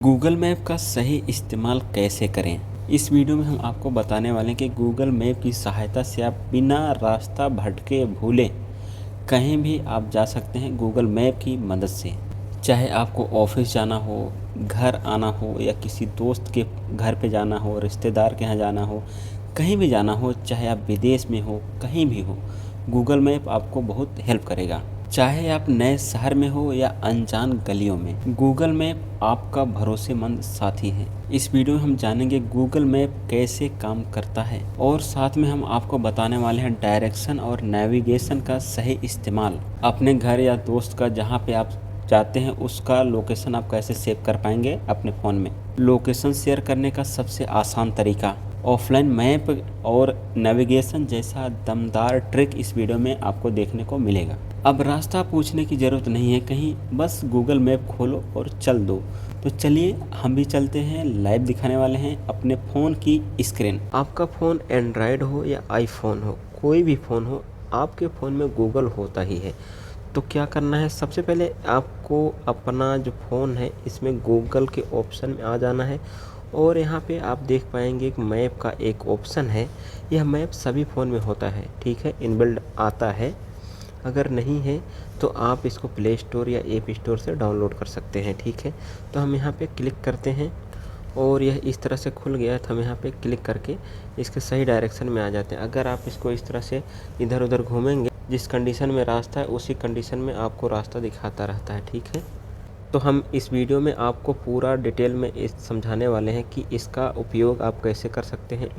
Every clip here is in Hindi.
गूगल मैप का सही इस्तेमाल कैसे करें? इस वीडियो में हम आपको बताने वाले हैं कि गूगल मैप की सहायता से आप बिना रास्ता भटके भूले कहीं भी आप जा सकते हैं गूगल मैप की मदद से। चाहे आपको ऑफिस जाना हो, घर आना हो या किसी दोस्त के घर पे जाना हो, रिश्तेदार के यहाँ जाना हो, कहीं भी जाना हो, चाहे आप विदेश में हो, कहीं भी हो, गूगल मैप आपको बहुत हेल्प करेगा। चाहे आप नए शहर में हो या अनजान गलियों में, गूगल मैप आपका भरोसेमंद साथी है। इस वीडियो में हम जानेंगे गूगल मैप कैसे काम करता है और साथ में हम आपको बताने वाले हैं डायरेक्शन और नेविगेशन का सही इस्तेमाल। अपने घर या दोस्त का जहाँ पे आप जाते हैं उसका लोकेशन आप कैसे सेव कर पाएंगे अपने फ़ोन में। लोकेशन शेयर करने का सबसे आसान तरीका, ऑफलाइन मैप और नेविगेशन जैसा दमदार ट्रिक इस वीडियो में आपको देखने को मिलेगा। अब रास्ता पूछने की ज़रूरत नहीं है कहीं, बस गूगल मैप खोलो और चल दो। तो चलिए हम भी चलते हैं, लाइव दिखाने वाले हैं अपने फ़ोन की स्क्रीन। आपका फ़ोन एंड्रॉयड हो या आईफोन हो, कोई भी फ़ोन हो, आपके फ़ोन में गूगल होता ही है। तो क्या करना है, सबसे पहले आपको अपना जो फ़ोन है इसमें गूगल के ऑप्शन में आ जाना है और यहाँ पे आप देख पाएंगे कि मैप का एक ऑप्शन है। यह मैप सभी फ़ोन में होता है, ठीक है, इनबिल्ड आता है। अगर नहीं है तो आप इसको प्ले स्टोर या ऐप स्टोर से डाउनलोड कर सकते हैं, ठीक है। तो हम यहाँ पे क्लिक करते हैं और यह इस तरह से खुल गया है। तो हम यहाँ पे क्लिक करके इसके सही डायरेक्शन में आ जाते हैं। अगर आप इसको इस तरह से इधर उधर घूमेंगे, जिस कंडीशन में रास्ता है उसी कंडीशन में आपको रास्ता दिखाता रहता है, ठीक है। तो हम इस वीडियो में आपको पूरा डिटेल में इस समझाने वाले हैं कि इसका उपयोग आप कैसे कर सकते हैं,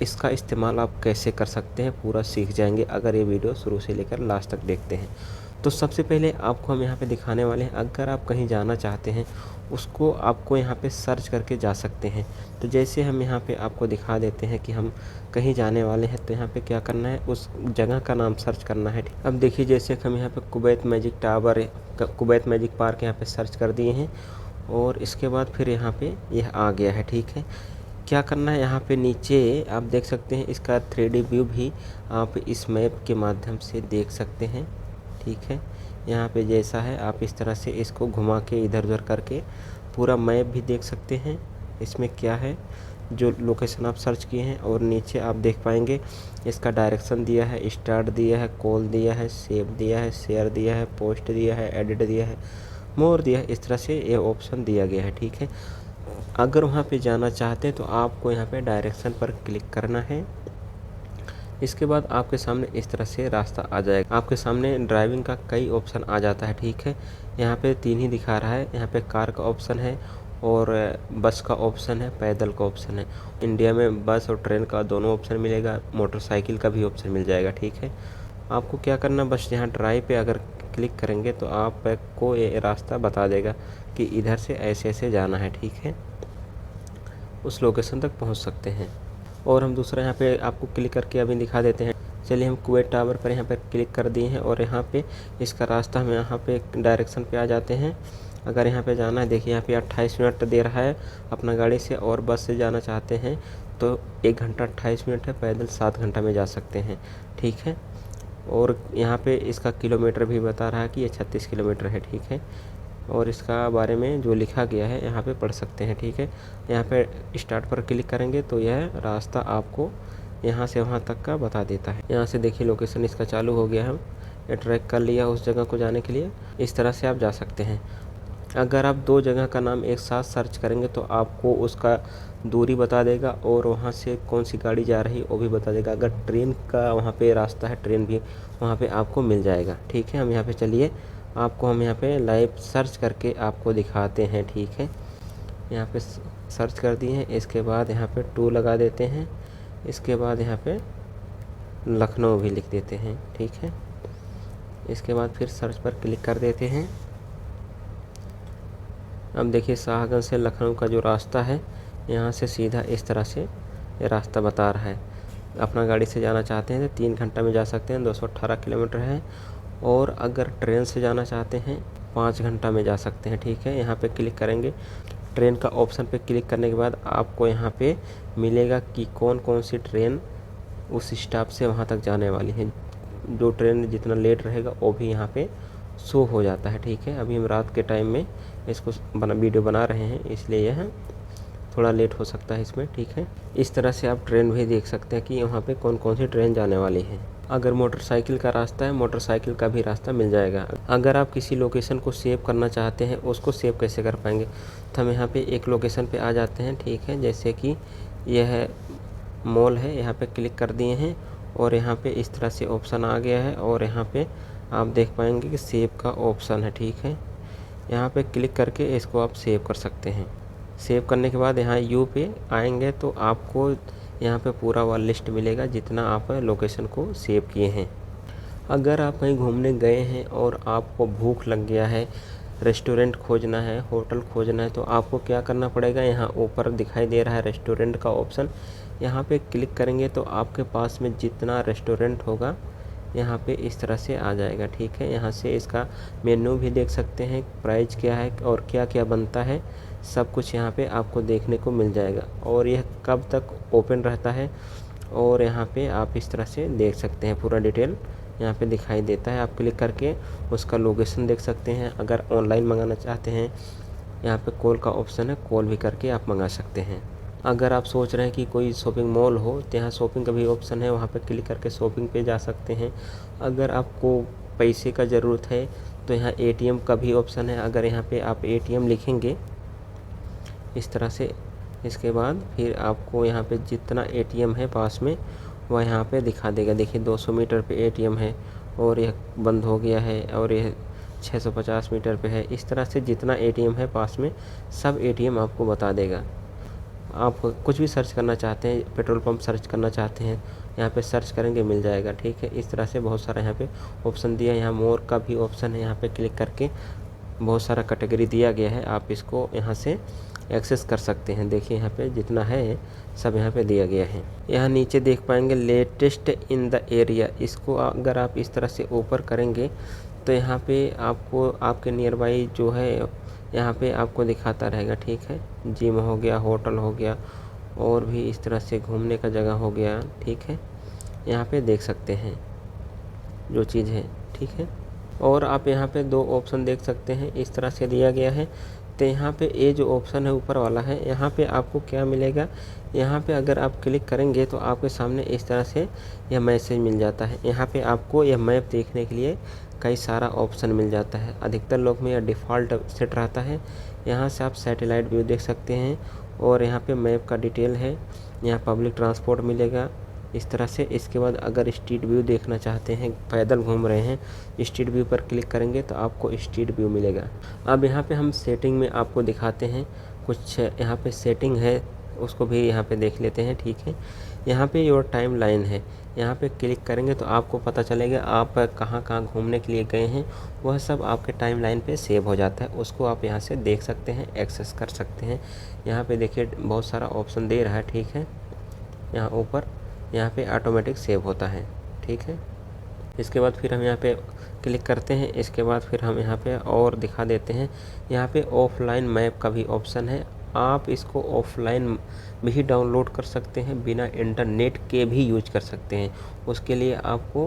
इसका इस्तेमाल आप कैसे कर सकते हैं, पूरा सीख जाएंगे अगर ये वीडियो शुरू से लेकर लास्ट तक देखते हैं। तो सबसे पहले आपको हम यहाँ पे दिखाने वाले हैं, अगर आप कहीं जाना चाहते हैं उसको आपको यहाँ पे सर्च करके जा सकते हैं। तो जैसे हम यहाँ पे आपको दिखा देते हैं कि हम कहीं जाने वाले हैं, तो यहाँ पे क्या करना है, उस जगह का नाम सर्च करना है। अब देखिए जैसे हम यहाँ पे Kuwait magic tower, Kuwait magic park यहाँ पे सर्च कर दिए हैं और इसके बाद फिर यहाँ पे यह आ गया है, ठीक है। क्या करना है, यहाँ पे नीचे आप देख सकते हैं इसका 3D व्यू भी आप इस मैप के माध्यम से देख सकते हैं, ठीक है। यहाँ पे जैसा है आप इस तरह से इसको घुमा के इधर उधर करके पूरा मैप भी देख सकते हैं इसमें क्या है, जो लोकेशन आप सर्च किए हैं। और नीचे आप देख पाएंगे इसका डायरेक्शन दिया है, स्टार्ट दिया है, कॉल दिया है, सेव दिया है, शेयर दिया है, पोस्ट दिया है, एडिट दिया है, मोर दिया है। इस तरह से ये ऑप्शन दिया गया है, ठीक है। अगर वहाँ पे जाना चाहते हैं तो आपको यहाँ पे डायरेक्शन पर क्लिक करना है। इसके बाद आपके सामने इस तरह से रास्ता आ जाएगा। आपके सामने ड्राइविंग का कई ऑप्शन आ जाता है, ठीक है। यहाँ पे 3 ही दिखा रहा है, यहाँ पे कार का ऑप्शन है और बस का ऑप्शन है, पैदल का ऑप्शन है। इंडिया में बस और ट्रेन का दोनों ऑप्शन मिलेगा, मोटरसाइकिल का भी ऑप्शन मिल जाएगा, ठीक है। आपको क्या करना, बस यहाँ ड्राइव पे अगर क्लिक करेंगे तो आपको ये रास्ता बता देगा कि इधर से ऐसे ऐसे जाना है, ठीक है। उस लोकेशन तक पहुंच सकते हैं। और हम दूसरा यहाँ पे आपको क्लिक करके अभी दिखा देते हैं। चलिए हम कुवैत टावर पर यहाँ पर क्लिक कर दिए हैं और यहाँ पे इसका रास्ता हम यहाँ पे डायरेक्शन पे आ जाते हैं। अगर यहाँ पे जाना है, देखिए यहाँ पे 28 मिनट दे रहा है अपना गाड़ी से, और बस से जाना चाहते हैं तो 1 घंटा 28 मिनट है, पैदल 7 घंटा में जा सकते हैं, ठीक है। और यहाँ पे इसका किलोमीटर भी बता रहा है कि ये 36 किलोमीटर है, ठीक है। और इसका बारे में जो लिखा गया है यहाँ पे पढ़ सकते हैं, ठीक है। यहाँ पे स्टार्ट पर क्लिक करेंगे तो यह रास्ता आपको यहाँ से वहाँ तक का बता देता है। यहाँ से देखिए लोकेशन इसका चालू हो गया है, ये ट्रैक कर लिया उस जगह को जाने के लिए। इस तरह से आप जा सकते हैं। अगर आप 2 जगह का नाम एक साथ सर्च करेंगे तो आपको उसका दूरी बता देगा और वहाँ से कौन सी गाड़ी जा रही है वो भी बता देगा। अगर ट्रेन का वहाँ पे रास्ता है, ट्रेन भी वहाँ पे आपको मिल जाएगा, ठीक है। हम यहाँ पे चलिए आपको हम यहाँ पे लाइव सर्च करके आपको दिखाते हैं, ठीक है। यहाँ पे सर्च कर दिए हैं, इसके बाद यहाँ पे 2 लगा देते हैं, इसके बाद यहाँ पे लखनऊ भी लिख देते हैं, ठीक है। इसके बाद फिर सर्च पर क्लिक कर देते हैं। अब देखिए शाहगंज से लखनऊ का जो रास्ता है, यहाँ से सीधा इस तरह से ये रास्ता बता रहा है। अपना गाड़ी से जाना चाहते हैं तो 3 घंटा में जा सकते हैं, 218 किलोमीटर है। और अगर ट्रेन से जाना चाहते हैं 5 घंटा में जा सकते हैं, ठीक है। यहाँ पे क्लिक करेंगे, ट्रेन का ऑप्शन पे क्लिक करने के बाद आपको यहाँ पे मिलेगा कि कौन कौन सी ट्रेन उस स्टॉप से वहाँ तक जाने वाली है। जो ट्रेन जितना लेट रहेगा वो भी यहाँ पे शो हो जाता है। ठीक है, अभी हम रात के टाइम में इसको वीडियो बना रहे हैं, इसलिए यह थोड़ा लेट हो सकता है इसमें। ठीक है, इस तरह से आप ट्रेन भी देख सकते हैं कि वहाँ पे कौन कौन सी ट्रेन जाने वाली है। अगर मोटरसाइकिल का रास्ता है, मोटरसाइकिल का भी रास्ता मिल जाएगा। अगर आप किसी लोकेशन को सेव करना चाहते हैं, उसको सेव कैसे कर पाएंगे, तो हम यहाँ पे एक लोकेशन पे आ जाते हैं। ठीक है, जैसे कि यह मॉल है, यहाँ पे क्लिक कर दिए हैं और यहाँ पे इस तरह से ऑप्शन आ गया है और यहाँ पे आप देख पाएंगे कि सेव का ऑप्शन है। ठीक है, यहाँ पे क्लिक करके इसको आप सेव कर सकते हैं। सेव करने के बाद यहाँ यू पे आएंगे तो आपको यहाँ पे पूरा वह लिस्ट मिलेगा जितना आप लोकेशन को सेव किए हैं। अगर आप कहीं घूमने गए हैं और आपको भूख लग गया है, रेस्टोरेंट खोजना है, होटल खोजना है, तो आपको क्या करना पड़ेगा, यहाँ ऊपर दिखाई दे रहा है रेस्टोरेंट का ऑप्शन, यहाँ पे क्लिक करेंगे तो आपके पास में जितना रेस्टोरेंट होगा यहाँ पे इस तरह से आ जाएगा। ठीक है, यहाँ से इसका मेन्यू भी देख सकते हैं, प्राइस क्या है और क्या क्या बनता है, सब कुछ यहाँ पे आपको देखने को मिल जाएगा और यह कब तक ओपन रहता है और यहाँ पे आप इस तरह से देख सकते हैं पूरा डिटेल यहाँ पे दिखाई देता है। आप क्लिक करके उसका लोकेशन देख सकते हैं। अगर ऑनलाइन मंगाना चाहते हैं, यहाँ पे कॉल का ऑप्शन है, कॉल भी करके आप मंगा सकते हैं। अगर आप सोच रहे हैं कि कोई शॉपिंग मॉल हो तो यहाँ शॉपिंग का भी ऑप्शन है, वहाँ पे क्लिक करके शॉपिंग पे जा सकते हैं। अगर आपको पैसे का ज़रूरत है तो यहाँ एटीएम का भी ऑप्शन है। अगर यहाँ पे आप एटीएम लिखेंगे इस तरह से, इसके बाद फिर आपको यहाँ पे जितना एटीएम है पास में वह यहाँ पे दिखा देगा। देखिए 200 मीटर पे एटीएम है और यह बंद हो गया है और यह 650 मीटर पे है। इस तरह से जितना एटीएम है पास में सब एटीएम आपको बता देगा। आप कुछ भी सर्च करना चाहते हैं, पेट्रोल पंप सर्च करना चाहते हैं, यहाँ पे सर्च करेंगे मिल जाएगा। ठीक है, इस तरह से बहुत सारा यहाँ पे ऑप्शन दिया है। यहाँ मोर का भी ऑप्शन है, यहाँ पे क्लिक करके बहुत सारा कैटेगरी दिया गया है, आप इसको यहाँ से एक्सेस कर सकते हैं। देखिए यहाँ पे जितना है सब यहाँ पे दिया गया है। यहाँ नीचे देख पाएंगे लेटेस्ट इन द एरिया, इसको अगर आप इस तरह से ऊपर करेंगे तो यहाँ पे आपको आपके नियर बाई जो है यहाँ पे आपको दिखाता रहेगा। ठीक है, जिम हो गया, होटल हो गया और भी इस तरह से घूमने का जगह हो गया। ठीक है, यहाँ पे देख सकते हैं जो चीज़ है। ठीक है, और आप यहाँ पे दो ऑप्शन देख सकते हैं, इस तरह से दिया गया है। तो यहाँ पे ये जो ऑप्शन है ऊपर वाला है, यहाँ पे आपको क्या मिलेगा, यहाँ पे अगर आप क्लिक करेंगे तो आपके सामने इस तरह से यह मैसेज मिल जाता है। यहाँ पे आपको यह मैप देखने के लिए कई सारा ऑप्शन मिल जाता है। अधिकतर लोग में यह डिफ़ॉल्ट सेट रहता है। यहाँ से आप सैटेलाइट व्यू देख सकते हैं और यहाँ पे मैप का डिटेल है। यहाँ पब्लिक ट्रांसपोर्ट मिलेगा इस तरह से। इसके बाद अगर स्ट्रीट व्यू देखना चाहते हैं, पैदल घूम रहे हैं, स्ट्रीट व्यू पर क्लिक करेंगे तो आपको स्ट्रीट व्यू मिलेगा। अब यहाँ पे हम सेटिंग में आपको दिखाते हैं कुछ, यहाँ पे सेटिंग है उसको भी यहाँ पे देख लेते हैं। ठीक है, यहाँ पे योर टाइम लाइन है, यहाँ पे क्लिक करेंगे तो आपको पता चलेगा आप कहाँ कहाँ घूमने के लिए गए हैं, वह सब आपके टाइम लाइन पे सेव हो जाता है। उसको आप यहाँ से देख सकते हैं, एक्सेस कर सकते हैं। यहाँ पे देखिए बहुत सारा ऑप्शन दे रहा है। ठीक है, यहाँ ऊपर यहाँ पे ऑटोमेटिक सेव होता है। ठीक है, इसके बाद फिर हम यहाँ पे क्लिक करते हैं। इसके बाद फिर हम यहाँ पे और दिखा देते हैं, यहाँ पे ऑफलाइन मैप का भी ऑप्शन है। आप इसको ऑफलाइन भी डाउनलोड कर सकते हैं, बिना इंटरनेट के भी यूज कर सकते हैं। उसके लिए आपको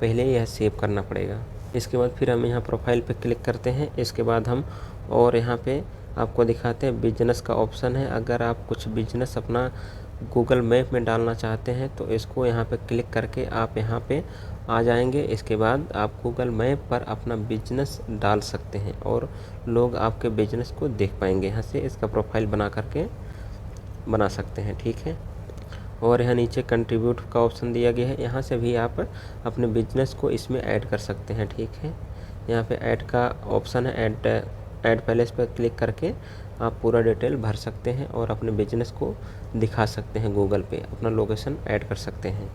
पहले यह सेव करना पड़ेगा। इसके बाद फिर हम यहाँ प्रोफाइल पे क्लिक करते हैं। इसके बाद हम और यहाँ पे आपको दिखाते हैं बिजनेस का ऑप्शन है। अगर आप कुछ बिजनेस अपना गूगल मैप में डालना चाहते हैं तो इसको यहाँ पे क्लिक करके आप यहाँ पे आ जाएंगे। इसके बाद आप गूगल मैप पर अपना बिजनेस डाल सकते हैं और लोग आपके बिजनेस को देख पाएंगे। यहाँ से इसका प्रोफाइल बना करके बना सकते हैं। ठीक है, और यहाँ नीचे कंट्रीब्यूट का ऑप्शन दिया गया है, यहाँ से भी आप अपने बिजनेस को इसमें ऐड कर सकते हैं। ठीक है, यहाँ पे ऐड का ऑप्शन है, ऐड पैलेस पर क्लिक करके आप पूरा डिटेल भर सकते हैं और अपने बिजनेस को दिखा सकते हैं। गूगल पे अपना लोकेशन ऐड कर सकते हैं।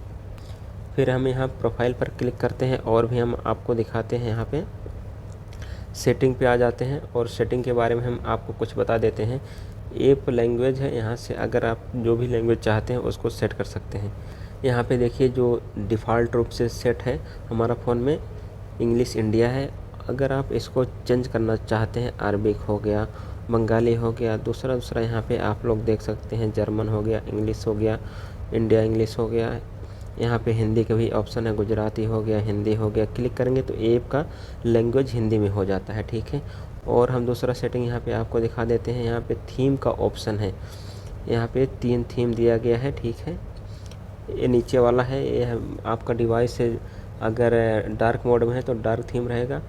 फिर हम यहाँ प्रोफाइल पर क्लिक करते हैं और भी हम आपको दिखाते हैं। यहाँ पे सेटिंग पे आ जाते हैं और सेटिंग के बारे में हम आपको कुछ बता देते हैं। ऐप लैंग्वेज है, यहाँ से अगर आप जो भी लैंग्वेज चाहते हैं उसको सेट कर सकते हैं। यहाँ पे देखिए जो डिफ़ॉल्ट रूप से सेट है हमारा फ़ोन में इंग्लिश इंडिया है। अगर आप इसको चेंज करना चाहते हैं, अरबिक हो गया, बंगाली हो गया, दूसरा यहाँ पे आप लोग देख सकते हैं, जर्मन हो गया, इंग्लिश हो गया, इंडिया इंग्लिश हो गया, यहाँ पे हिंदी का भी ऑप्शन है, गुजराती हो गया, हिंदी हो गया। क्लिक करेंगे तो ऐप का लैंग्वेज हिंदी में हो जाता है, ठीक है। और हम दूसरा सेटिंग यहाँ पे आपको दिखा देते हैं। यहाँ पे थीम का ऑप्शन है, यहाँ पे 3 थीम दिया गया है, ठीक है। ये नीचे वाला है, ये आपका डिवाइस है, अगर डार्क मोड में है तो डार्क थीम रहेगा।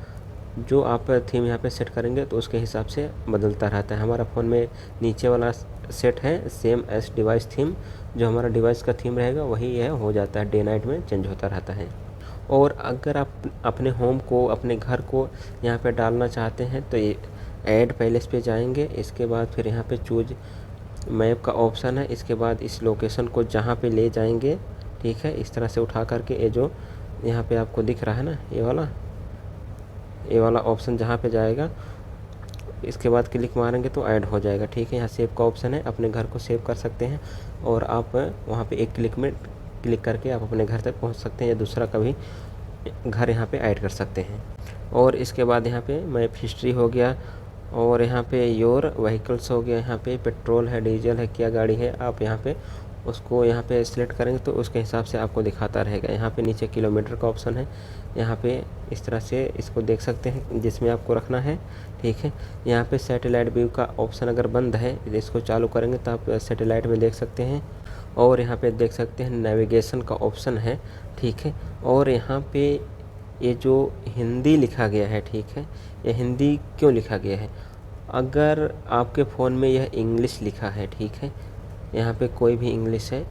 जो आप थीम यहाँ पे सेट करेंगे तो उसके हिसाब से बदलता रहता है। हमारा फ़ोन में नीचे वाला सेट है सेम एस डिवाइस थीम, जो हमारा डिवाइस का थीम रहेगा वही यह हो जाता है, डे नाइट में चेंज होता रहता है। और अगर आप अपने होम को, अपने घर को यहाँ पे डालना चाहते हैं तो ये ऐड पैलेस पे जाएंगे। इसके बाद फिर यहाँ पे चूज मैप का ऑप्शन है। इसके बाद इस लोकेशन को जहाँ पे ले जाएंगे, ठीक है, इस तरह से उठा करके ये जो यहाँ पे आपको दिख रहा है ना, ये वाला ऑप्शन जहाँ पे जाएगा, इसके बाद क्लिक मारेंगे तो ऐड हो जाएगा, ठीक है। यहाँ सेव का ऑप्शन है, अपने घर को सेव कर सकते हैं और आप वहाँ पे एक क्लिक में क्लिक करके आप अपने घर तक पहुँच सकते हैं या दूसरा कभी घर यहाँ पे ऐड कर सकते हैं। और इसके बाद यहाँ पे मैप हिस्ट्री हो गया और यहाँ पे योर व्हीकल्स हो गया। यहाँ पे पेट्रोल है, डीजल है, क्या गाड़ी है, आप यहाँ पे उसको यहाँ पे सिलेक्ट करेंगे तो उसके हिसाब से आपको दिखाता रहेगा। यहाँ पे नीचे किलोमीटर का ऑप्शन है, यहाँ पे इस तरह से इसको देख सकते हैं जिसमें आपको रखना है, ठीक है। यहाँ पे सैटेलाइट व्यू का ऑप्शन अगर बंद है, इसको चालू करेंगे तो आप सैटेलाइट में देख सकते हैं। और यहाँ पे देख सकते हैं नेविगेशन का ऑप्शन है, ठीक है। और यहाँ पे ये जो हिंदी लिखा गया है, ठीक है, ये हिंदी क्यों लिखा गया है? अगर आपके फ़ोन में यह इंग्लिश लिखा है, ठीक है, यहाँ पे कोई भी इंग्लिश है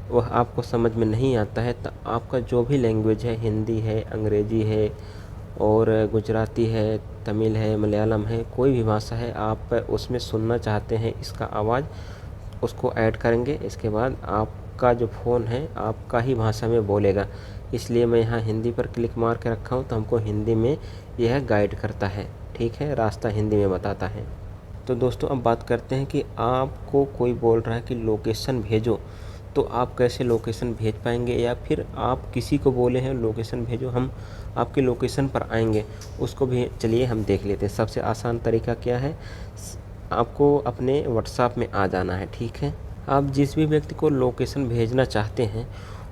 वह आपको समझ में नहीं आता है, तो आपका जो भी लैंग्वेज है, हिंदी है, अंग्रेज़ी है और गुजराती है, तमिल है, मलयालम है, कोई भी भाषा है, आप उसमें सुनना चाहते हैं इसका आवाज़, उसको ऐड करेंगे। इसके बाद आपका जो फ़ोन है आपका ही भाषा में बोलेगा। इसलिए मैं यहाँ हिंदी पर क्लिक मार के रखा हूँ, तो हमको हिंदी में यह गाइड करता है, ठीक है, रास्ता हिंदी में बताता है। तो दोस्तों अब बात करते हैं कि आपको कोई बोल रहा है कि लोकेशन भेजो, तो आप कैसे लोकेशन भेज पाएंगे, या फिर आप किसी को बोले हैं लोकेशन भेजो, हम आपके लोकेशन पर आएंगे, उसको भी चलिए हम देख लेते हैं। सबसे आसान तरीका क्या है, आपको अपने व्हाट्सएप में आ जाना है, ठीक है। आप जिस भी व्यक्ति को लोकेशन भेजना चाहते हैं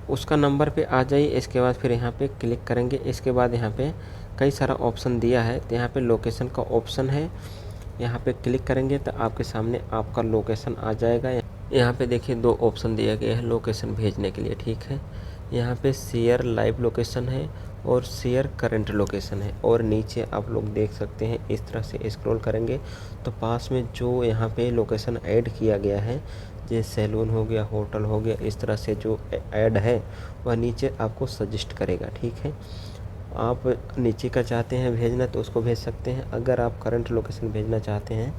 उसका नंबर पे आ जाइए। इसके बाद फिर यहाँ पे क्लिक करेंगे। इसके बाद यहाँ पे कई सारा ऑप्शन दिया है, तो यहाँ पे लोकेशन का ऑप्शन है, यहाँ पे क्लिक करेंगे तो आपके सामने आपका लोकेशन आ जाएगा। यहाँ पे देखिए 2 ऑप्शन दिया गया है लोकेशन भेजने के लिए, ठीक है। यहाँ पे शेयर लाइव लोकेशन है और शेयर करंट लोकेशन है। और नीचे आप लोग देख सकते हैं, इस तरह से स्क्रॉल करेंगे तो पास में जो यहाँ पे लोकेशन ऐड किया गया है, जैसे सैलून हो गया, होटल हो गया, इस तरह से जो ऐड है वह नीचे आपको सजेस्ट करेगा, ठीक है। आप नीचे का चाहते हैं भेजना तो उसको भेज सकते हैं। अगर आप करंट लोकेशन भेजना चाहते हैं,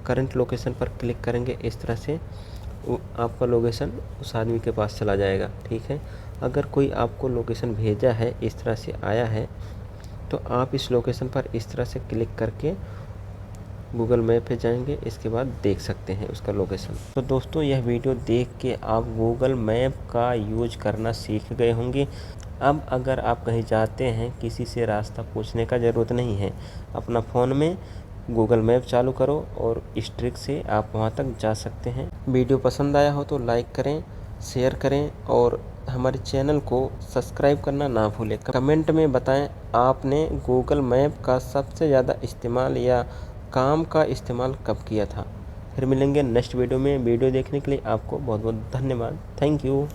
करंट लोकेशन पर क्लिक करेंगे, इस तरह से आपका लोकेशन उस आदमी के पास चला जाएगा, ठीक है। अगर कोई आपको लोकेशन भेजा है, इस तरह से आया है, तो आप इस लोकेशन पर इस तरह से क्लिक करके गूगल मैप पे जाएंगे, इसके बाद देख सकते हैं उसका लोकेशन। तो दोस्तों यह वीडियो देख के आप गूगल मैप का यूज करना सीख गए होंगे। अब अगर आप कहीं जाते हैं, किसी से रास्ता पूछने का ज़रूरत नहीं है, अपना फ़ोन में गूगल मैप चालू करो और इस ट्रिक से आप वहां तक जा सकते हैं। वीडियो पसंद आया हो तो लाइक करें, शेयर करें और हमारे चैनल को सब्सक्राइब करना ना भूलें। कमेंट में बताएं आपने गूगल मैप का सबसे ज़्यादा इस्तेमाल या काम का इस्तेमाल कब किया था। फिर मिलेंगे नेक्स्ट वीडियो में। वीडियो देखने के लिए आपको बहुत बहुत धन्यवाद। Thank you.